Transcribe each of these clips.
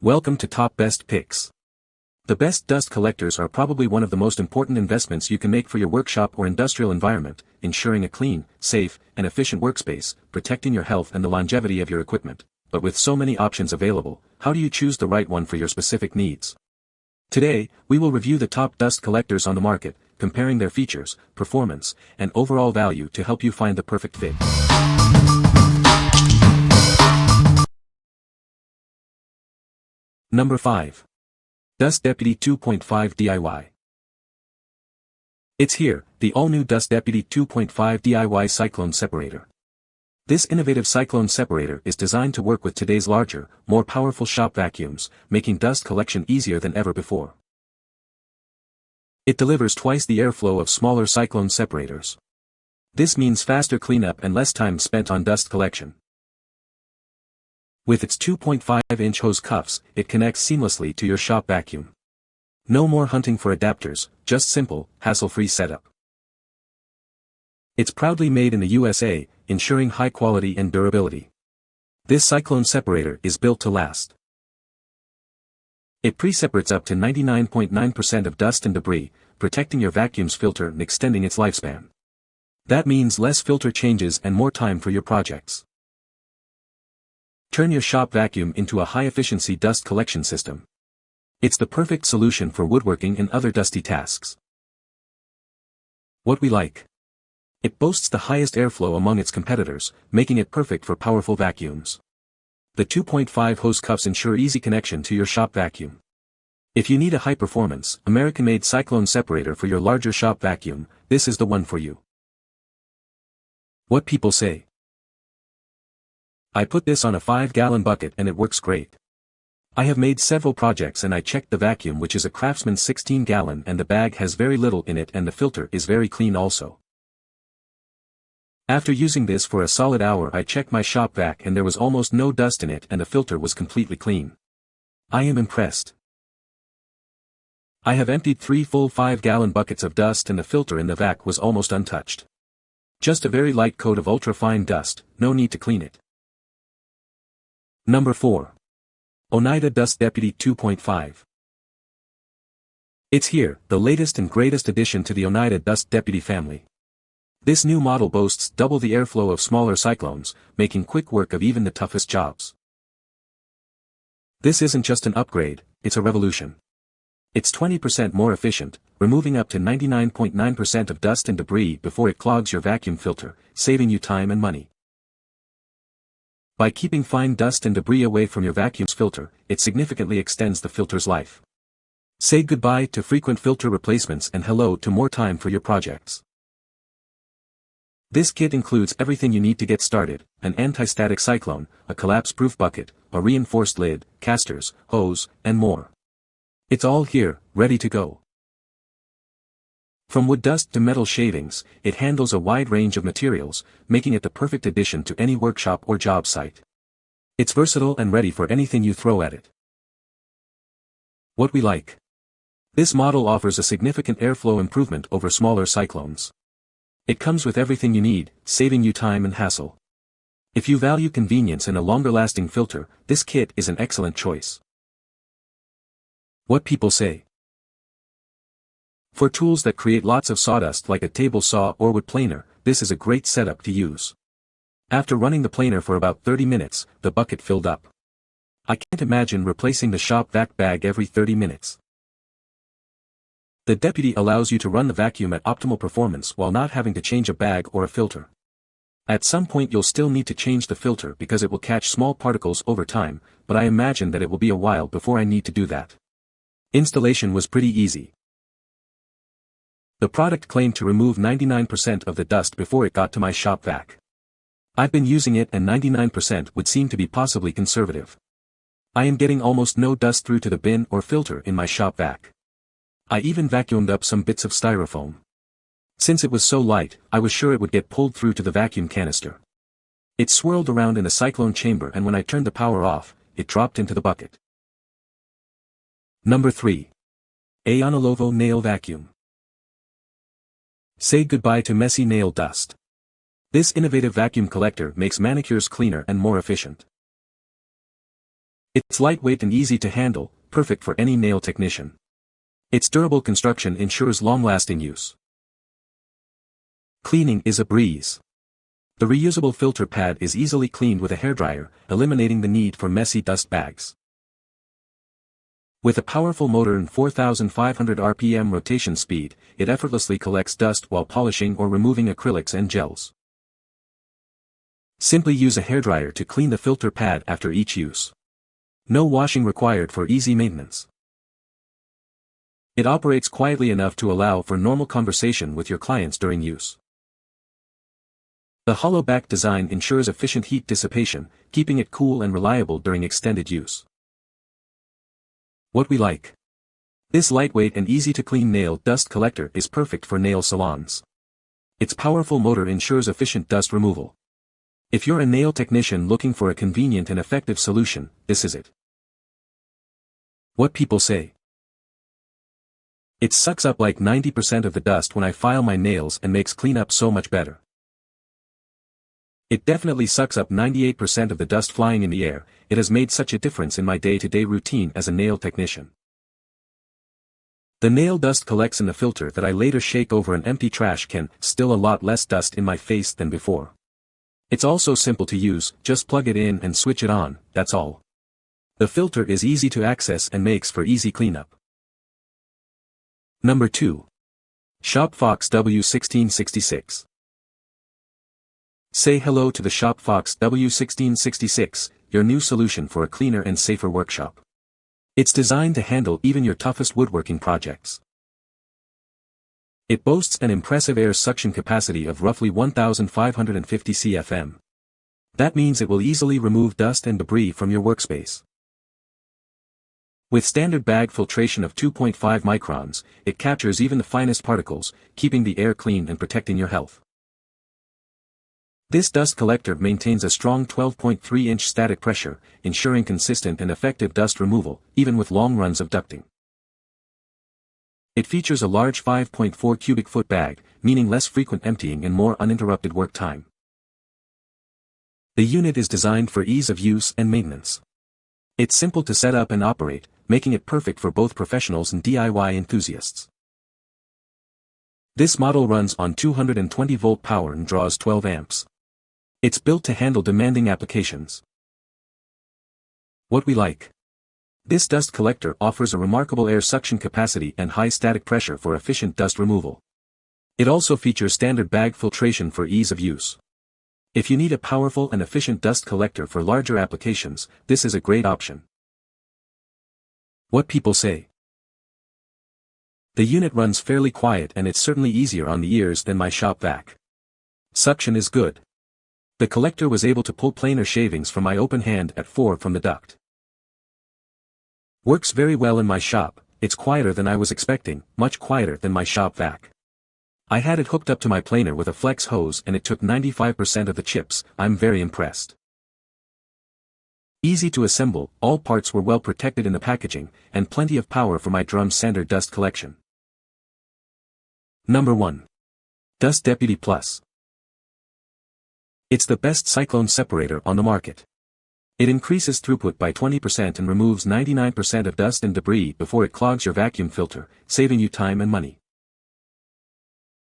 Welcome to Top Best Picks. The best dust collectors are probably one of the most important investments you can make for your workshop or industrial environment, ensuring a clean, safe, and efficient workspace, protecting your health and the longevity of your equipment. But with so many options available, how do you choose the right one for your specific needs? Today, we will review the top dust collectors on the market, comparing their features, performance, and overall value to help you find the perfect fit. Number 5. Dust Deputy 2.5 DIY. It's here, the all-new Dust Deputy 2.5 DIY Cyclone Separator. This innovative cyclone separator is designed to work with today's larger, more powerful shop vacuums, making dust collection easier than ever before. It delivers twice the airflow of smaller cyclone separators. This means faster cleanup and less time spent on dust collection. With its 2.5-inch hose cuffs, it connects seamlessly to your shop vacuum. No more hunting for adapters, just simple, hassle-free setup. It's proudly made in the USA, ensuring high quality and durability. This cyclone separator is built to last. It pre-separates up to 99.9% of dust and debris, protecting your vacuum's filter and extending its lifespan. That means less filter changes and more time for your projects. Turn your shop vacuum into a high-efficiency dust collection system. It's the perfect solution for woodworking and other dusty tasks. What we like. It boasts the highest airflow among its competitors, making it perfect for powerful vacuums. The 2.5 hose cuffs ensure easy connection to your shop vacuum. If you need a high-performance, American-made cyclone separator for your larger shop vacuum, this is the one for you. What people say. I put this on a 5-gallon bucket and it works great. I have made several projects and I checked the vacuum, which is a Craftsman 16-gallon, and the bag has very little in it and the filter is very clean also. After using this for a solid hour, I checked my shop vac and there was almost no dust in it and the filter was completely clean. I am impressed. I have emptied 3 full 5-gallon buckets of dust and the filter in the vac was almost untouched. Just a very light coat of ultra-fine dust, no need to clean it. Number 4. Oneida Dust Deputy 2.5. It's here, the latest and greatest addition to the Oneida Dust Deputy family. This new model boasts double the airflow of smaller cyclones, making quick work of even the toughest jobs. This isn't just an upgrade, it's a revolution. It's 20% more efficient, removing up to 99.9% of dust and debris before it clogs your vacuum filter, saving you time and money. By keeping fine dust and debris away from your vacuum's filter, it significantly extends the filter's life. Say goodbye to frequent filter replacements and hello to more time for your projects. This kit includes everything you need to get started: an anti-static cyclone, a collapse-proof bucket, a reinforced lid, casters, hose, and more. It's all here, ready to go. From wood dust to metal shavings, it handles a wide range of materials, making it the perfect addition to any workshop or job site. It's versatile and ready for anything you throw at it. What we like. This model offers a significant airflow improvement over smaller cyclones. It comes with everything you need, saving you time and hassle. If you value convenience and a longer-lasting filter, this kit is an excellent choice. What people say. For tools that create lots of sawdust like a table saw or wood planer, this is a great setup to use. After running the planer for about 30 minutes, the bucket filled up. I can't imagine replacing the shop vac bag every 30 minutes. The Deputy allows you to run the vacuum at optimal performance while not having to change a bag or a filter. At some point you'll still need to change the filter because it will catch small particles over time, but I imagine that it will be a while before I need to do that. Installation was pretty easy. The product claimed to remove 99% of the dust before it got to my shop vac. I've been using it and 99% would seem to be possibly conservative. I am getting almost no dust through to the bin or filter in my shop vac. I even vacuumed up some bits of styrofoam. Since it was so light, I was sure it would get pulled through to the vacuum canister. It swirled around in the cyclone chamber and when I turned the power off, it dropped into the bucket. Number 3. AONOLOVO Nail Vacuum. Say goodbye to messy nail dust. This innovative vacuum collector makes manicures cleaner and more efficient. It's lightweight and easy to handle, perfect for any nail technician. Its durable construction ensures long-lasting use. Cleaning is a breeze. The reusable filter pad is easily cleaned with a hairdryer, eliminating the need for messy dust bags. With a powerful motor and 4,500 RPM rotation speed, it effortlessly collects dust while polishing or removing acrylics and gels. Simply use a hairdryer to clean the filter pad after each use. No washing required for easy maintenance. It operates quietly enough to allow for normal conversation with your clients during use. The hollow back design ensures efficient heat dissipation, keeping it cool and reliable during extended use. What we like. This lightweight and easy-to-clean nail dust collector is perfect for nail salons. Its powerful motor ensures efficient dust removal. If you're a nail technician looking for a convenient and effective solution, this is it. What people say. It sucks up like 90% of the dust when I file my nails and makes cleanup so much better. It definitely sucks up 98% of the dust flying in the air. It has made such a difference in my day-to-day routine as a nail technician. The nail dust collects in the filter that I later shake over an empty trash can, still a lot less dust in my face than before. It's also simple to use, just plug it in and switch it on, that's all. The filter is easy to access and makes for easy cleanup. Number 2. Shop Fox W1666. Say hello to the Shop Fox W1666, your new solution for a cleaner and safer workshop. It's designed to handle even your toughest woodworking projects. It boasts an impressive air suction capacity of roughly 1,550 cfm. That means it will easily remove dust and debris from your workspace. With standard bag filtration of 2.5 microns, it captures even the finest particles, keeping the air clean and protecting your health. This dust collector maintains a strong 12.3-inch static pressure, ensuring consistent and effective dust removal, even with long runs of ducting. It features a large 5.4 cubic foot bag, meaning less frequent emptying and more uninterrupted work time. The unit is designed for ease of use and maintenance. It's simple to set up and operate, making it perfect for both professionals and DIY enthusiasts. This model runs on 220-volt power and draws 12 amps. It's built to handle demanding applications. What we like. This dust collector offers a remarkable air suction capacity and high static pressure for efficient dust removal. It also features standard bag filtration for ease of use. If you need a powerful and efficient dust collector for larger applications, this is a great option. What people say. The unit runs fairly quiet and it's certainly easier on the ears than my shop vac. Suction is good. The collector was able to pull planer shavings from my open hand at 4 from the duct. Works very well in my shop. It's quieter than I was expecting, much quieter than my shop vac. I had it hooked up to my planer with a flex hose and it took 95% of the chips. I'm very impressed. Easy to assemble, all parts were well protected in the packaging, and plenty of power for my drum sander dust collection. Number 1. Dust Deputy Plus. It's the best cyclone separator on the market. It increases throughput by 20% and removes 99% of dust and debris before it clogs your vacuum filter, saving you time and money.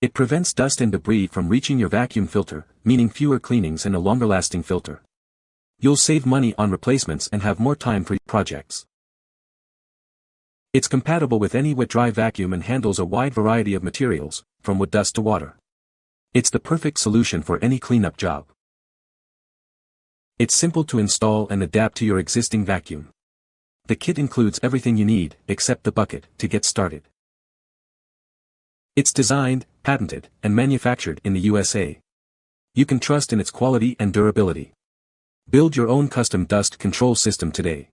It prevents dust and debris from reaching your vacuum filter, meaning fewer cleanings and a longer-lasting filter. You'll save money on replacements and have more time for your projects. It's compatible with any wet-dry vacuum and handles a wide variety of materials, from wood dust to water. It's the perfect solution for any cleanup job. It's simple to install and adapt to your existing vacuum. The kit includes everything you need, except the bucket, to get started. It's designed, patented, and manufactured in the USA. You can trust in its quality and durability. Build your own custom dust control system today.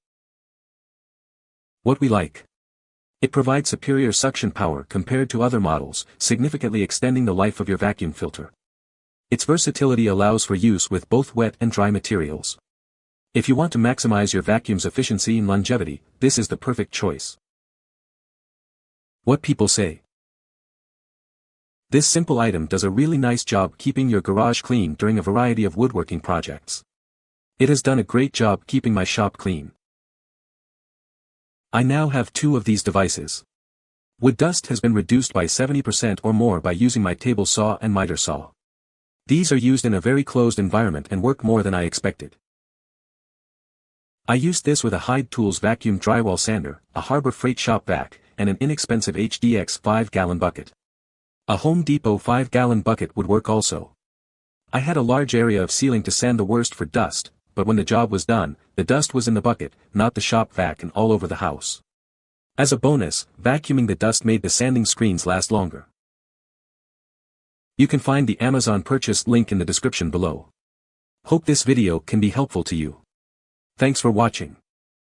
What we like. It provides superior suction power compared to other models, significantly extending the life of your vacuum filter. Its versatility allows for use with both wet and dry materials. If you want to maximize your vacuum's efficiency and longevity, this is the perfect choice. What people say. This simple item does a really nice job keeping your garage clean during a variety of woodworking projects. It has done a great job keeping my shop clean. I now have 2 of these devices. Wood dust has been reduced by 70% or more by using my table saw and miter saw. These are used in a very closed environment and work more than I expected. I used this with a Hyde Tools vacuum drywall sander, a Harbor Freight shop vac, and an inexpensive HDX 5-gallon bucket. A Home Depot 5-gallon bucket would work also. I had a large area of ceiling to sand the worst for dust, but when the job was done, the dust was in the bucket, not the shop vac, and all over the house. As a bonus, vacuuming the dust made the sanding screens last longer. You can find the Amazon purchase link in the description below. Hope this video can be helpful to you. Thanks for watching.